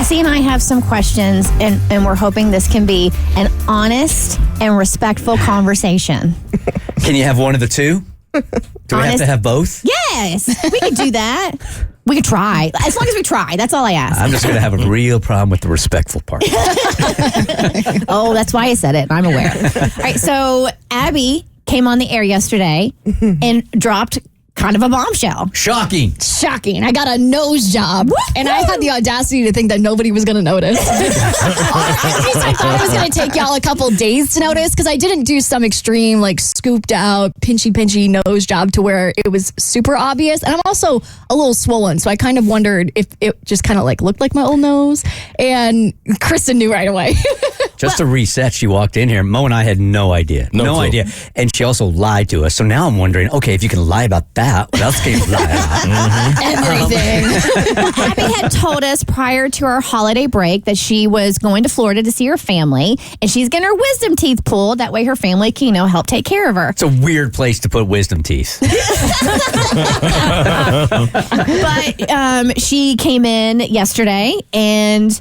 Cassie and I have some questions, and we're hoping this can be an honest and respectful conversation. Can you have one of the two? Do we have to have both? Yes, we could do that. We could try. As long as we try. That's all I ask. I'm just going to have a real problem with the respectful part. Oh, that's why I said it. I'm aware. All right, so Abby came on the air yesterday and dropped kind of a bombshell. Shocking. I got a nose job. And I had the audacity to think that nobody was going to notice. At least I thought it was going to take y'all a couple days to notice, because I didn't do some extreme, like, scooped out, pinchy nose job to where it was super obvious. And I'm also a little swollen, so I kind of wondered if it just kind of like looked like my old nose. And Kristen knew right away. Just to reset, she walked in here. Mo and I had no idea. No idea. And she also lied to us. So now I'm wondering, okay, if you can lie about that, what else can you lie about? Everything. Abby had told us prior to our holiday break that she was going to Florida to see her family, and she's getting her wisdom teeth pulled. That way her family can, help take care of her. It's a weird place to put wisdom teeth. But she came in yesterday, and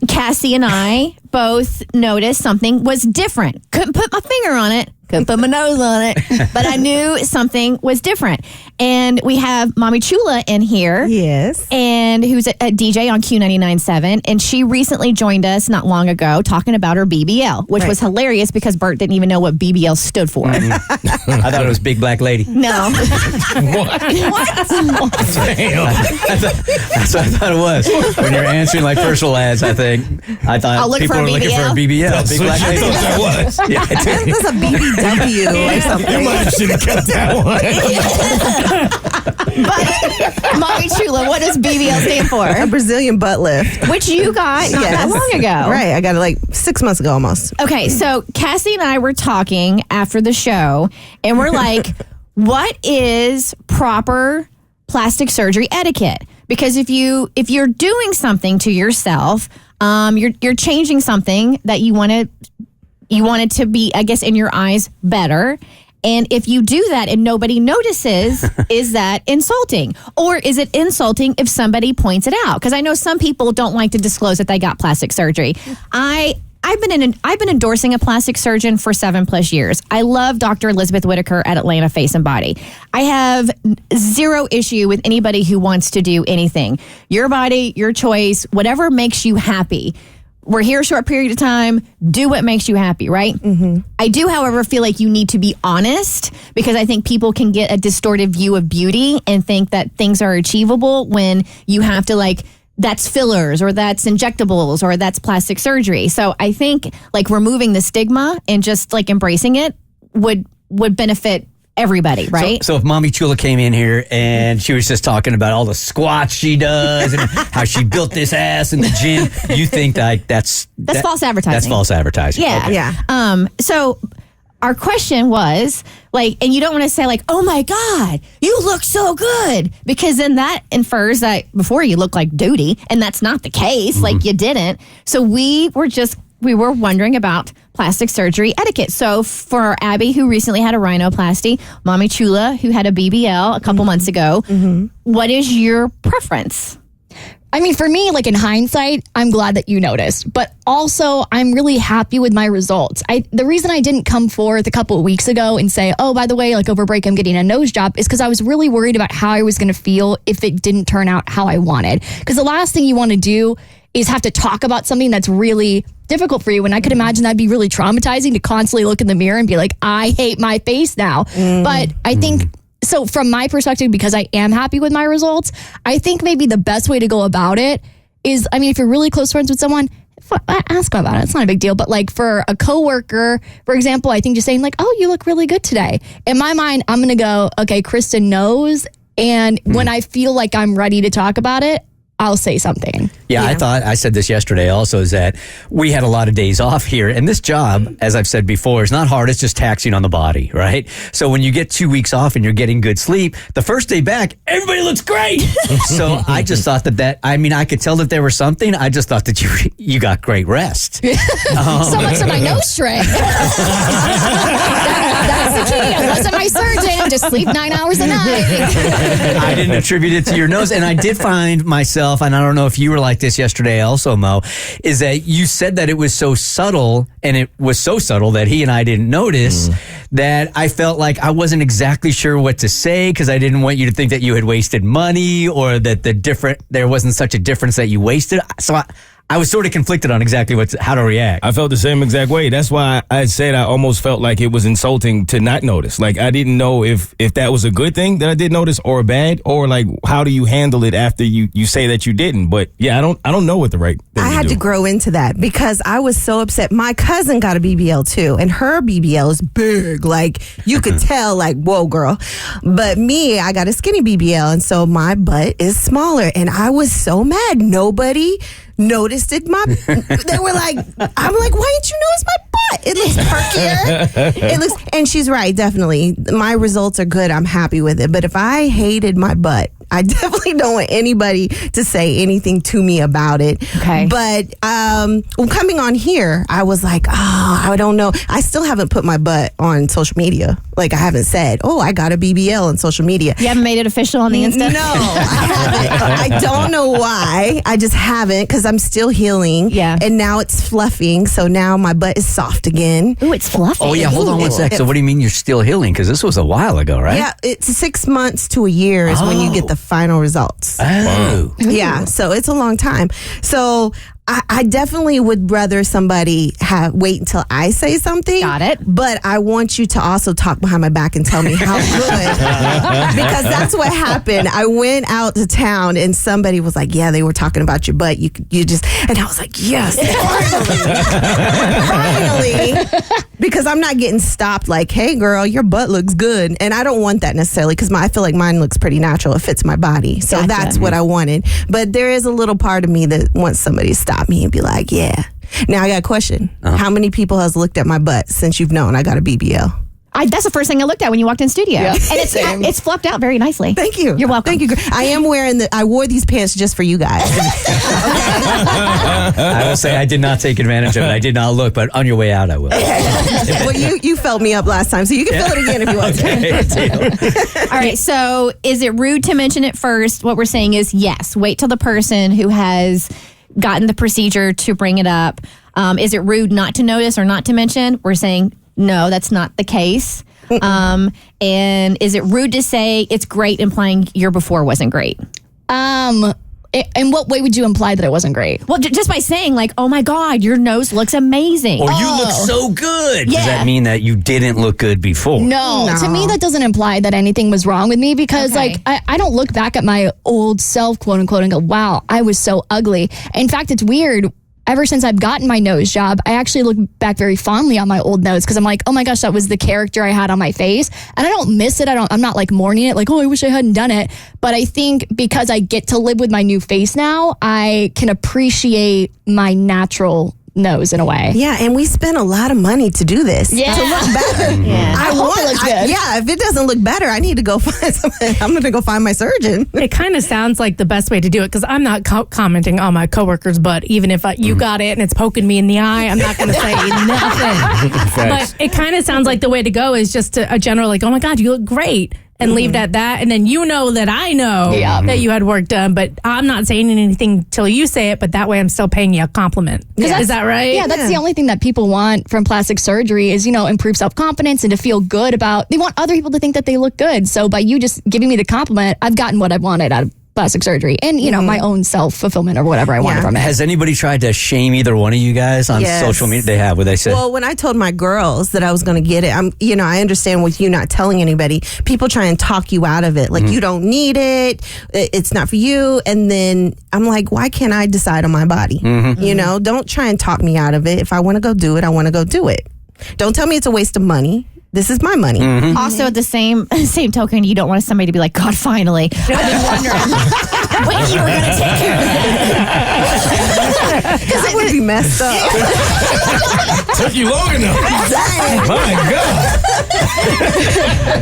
Cassie and I both noticed something was different. Couldn't put my finger on it. Couldn't put my nose on it. But I knew something was different. And we have Mommy Chula in here. Yes. And who's a DJ on Q99.7. And she recently joined us not long ago talking about her BBL, which was hilarious because Bert didn't even know what BBL stood for. I thought it was Big Black Lady. No. What? That's what I thought it was. When you're answering like personal ads, I thought I'll look people for a were looking for a BBL. That's Big what Black I Lady. thought that was. Yeah, I did. That's a BBW or something. You might have should have kept that one. But, Mommy Chula, what does BBL stand for? A Brazilian butt lift. Which you got not that long ago. Right. I got it like 6 months ago almost. Okay, so Cassie and I were talking after the show, and we're like, what is proper plastic surgery etiquette? Because if you're doing something to yourself, you're changing something that you want it to be, I guess, in your eyes better. And if you do that and nobody notices, is that insulting? Or is it insulting if somebody points it out? Because I know some people don't like to disclose that they got plastic surgery. I've been endorsing a plastic surgeon for 7+ years. I love Dr. Elizabeth Whitaker at Atlanta Face and Body. I have zero issue with anybody who wants to do anything. Your body, your choice, whatever makes you happy. We're here a short period of time. Do what makes you happy, right? Mm-hmm. I do, however, feel like you need to be honest, because I think people can get a distorted view of beauty and think that things are achievable when you have to that's fillers or that's injectables or that's plastic surgery. So I think removing the stigma and just embracing it would benefit everybody, right? So if Mommy Chula came in here and she was just talking about all the squats she does and how she built this ass in the gym, you think that's false advertising. That's false advertising. Yeah. Okay. Yeah. So our question was and you don't want to say oh my God, you look so good, because then that infers that before you look like duty, and that's not the case. Mm-hmm. You didn't. So we were wondering about plastic surgery etiquette. So for Abby, who recently had a rhinoplasty, Mommy Chula, who had a BBL a couple months ago, what is your preference? I mean, for me, in hindsight, I'm glad that you noticed. But also, I'm really happy with my results. The reason I didn't come forth a couple of weeks ago and say, oh, by the way, over break, I'm getting a nose job, is because I was really worried about how I was going to feel if it didn't turn out how I wanted. Because the last thing you want to do is have to talk about something that's really difficult for you. And I could imagine that'd be really traumatizing to constantly look in the mirror and be like, I hate my face now. But I think... So from my perspective, because I am happy with my results, I think maybe the best way to go about it is, if you're really close friends with someone, ask them about it. It's not a big deal. But for a coworker, for example, I think just saying oh, you look really good today. In my mind, I'm going to go, okay, Kristen knows. And when I feel like I'm ready to talk about it, I'll say something. Yeah, I said this yesterday also, is that we had a lot of days off here. And this job, as I've said before, is not hard. It's just taxing on the body, right? So when you get 2 weeks off and you're getting good sleep, the first day back, everybody looks great. So I just thought I could tell that there was something. I just thought that you got great rest. So much of my nose shrank. That's the key. I wasn't my surgeon. Just sleep 9 hours a night. I didn't attribute it to your nose. And I did find myself myself, and I don't know if you were like this yesterday also, Mo, is that you said that it was so subtle, and it was so subtle that he and I didn't notice, that I felt like I wasn't exactly sure what to say because I didn't want you to think that you had wasted money or that there wasn't such a difference that you wasted. So I was sort of conflicted on exactly how to react. I felt the same exact way. That's why I said I almost felt like it was insulting to not notice. Like, I didn't know if that was a good thing that I did notice or bad, or like, how do you handle it after you say that you didn't? But yeah, I don't know what the right thing I had to grow into that because I was so upset. My cousin got a BBL too, and her BBL is big. Like, you could tell, like, whoa, girl. But me, I got a skinny BBL, and so my butt is smaller. And I was so mad. Nobody noticed it. They were like, I'm like, why didn't you notice my butt? It looks perkier. And she's right, definitely. My results are good. I'm happy with it. But if I hated my butt, I definitely don't want anybody to say anything to me about it. Okay. But coming on here, I was like, I don't know. I still haven't put my butt on social media. Like, I haven't said, I got a BBL on social media. You haven't made it official on the Insta? No, I haven't. I don't know why. I just haven't because I'm still healing. Yeah. And now it's fluffing. So now my butt is soft again. Ooh, it's fluffy. Oh, yeah, hold on one sec. So what do you mean you're still healing? Because this was a while ago, right? Yeah, it's 6 months to a year is when you get the final results. Oh. Yeah, so it's a long time. So I definitely would rather somebody wait until I say something. Got it. But I want you to also talk behind my back and tell me how good. Because that's what happened. I went out to town and somebody was like, yeah, they were talking about your butt. You just, and I was like, yes, finally. Because I'm not getting stopped like, hey, girl, your butt looks good. And I don't want that necessarily because I feel like mine looks pretty natural. It fits my body. So Gotcha. that's what I wanted. But there is a little part of me that wants somebody to stop me and be like, yeah. Now I got a question. How many people has looked at my butt since you've known I got a BBL? That's the first thing I looked at when you walked in studio. Yeah. And it's fluffed out very nicely. Thank you. You're welcome. Thank you. I am wearing I wore these pants just for you guys. I will say I did not take advantage of it. I did not look, but on your way out, I will. Well, you felt me up last time, so you can feel it again if you want to. All right, so is it rude to mention it first? What we're saying is yes, wait till the person who has gotten the procedure to bring it up. Is it rude not to notice or not to mention? We're saying no, that's not the case. And is it rude to say it's great, implying your before wasn't great? In what way would you imply that it wasn't great? Well, just by saying like, oh my God, your nose looks amazing. Or you look so good. Does that mean that you didn't look good before? No, to me that doesn't imply that anything was wrong with me because Okay. I don't look back at my old self, quote unquote, and go, wow, I was so ugly. In fact, it's weird. Ever since I've gotten my nose job, I actually look back very fondly on my old nose because I'm like, oh my gosh, that was the character I had on my face. And I don't miss it. I'm not like mourning it, like, oh, I wish I hadn't done it. But I think because I get to live with my new face now, I can appreciate my natural nose in a way. Yeah, and we spent a lot of money to do this. Yeah. To look better. Yeah. I hope it looks good. If it doesn't look better, I need to go find somebody. I'm going to go find my surgeon. It kind of sounds like the best way to do it because I'm not commenting on my coworkers, but even if you got it and it's poking me in the eye, I'm not going to say nothing. But it kind of sounds like the way to go is just a general like, oh my God, you look great. And leave it at that. And then you know that I know that you had work done, but I'm not saying anything till you say it, but that way I'm still paying you a compliment. Is that right? Yeah, that's the only thing that people want from plastic surgery is, improve self-confidence and to feel good they want other people to think that they look good. So by you just giving me the compliment, I've gotten what I wanted out of plastic surgery and, my own self-fulfillment or whatever I wanted from it. Has anybody tried to shame either one of you guys on social media? They have, what they say? Well, when I told my girls that I was going to get it, I understand with you not telling anybody, people try and talk you out of it. Like, you don't need it. It's not for you. And then I'm like, why can't I decide on my body? Don't try and talk me out of it. If I want to go do it, I want to go do it. Don't tell me it's a waste of money. This is my money. Also, at the same token, you don't want somebody to be like, God, finally. I've been wondering when you were going to take care of it. Because it would be messed up. Took you long enough. My God.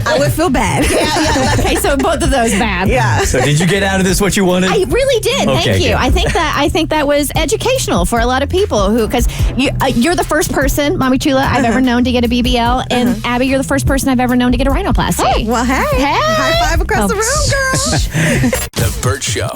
I would feel bad. Yeah. Okay, so both of those bad. Yeah. So did you get out of this what you wanted? I really did. Okay, Thank you. good. I think that was educational for a lot of people because you're the first person, Mommy Chula, I've ever known to get a BBL, and Abby, you're the first person I've ever known to get a rhinoplasty. Well, hey. High five across the room, girl. The Bert Show.